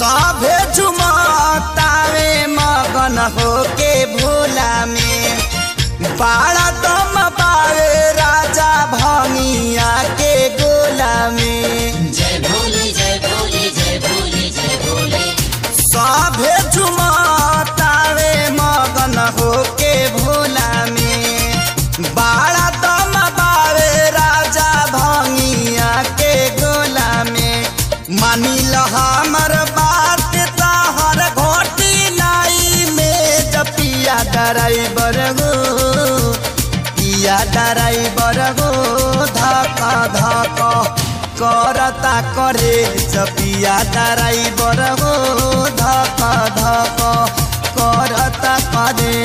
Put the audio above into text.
सभे झुमतावे मगन होके भोला में बाड़ा दम पावे राजा भंगिया के गोला में। जय भोले जय भोले जय भोले जय भोले। सभे झुमतावे मगन होके भोला में बाड़ा दम पावे राजा भंगिया के गोला में। मानी ल हमर बात तहर घोटी नाई में जपिया ड्राइवर गो पिया ड्राइवर गो धक धक करता करे जपिया ड्राइवर गो धक धक करता करे।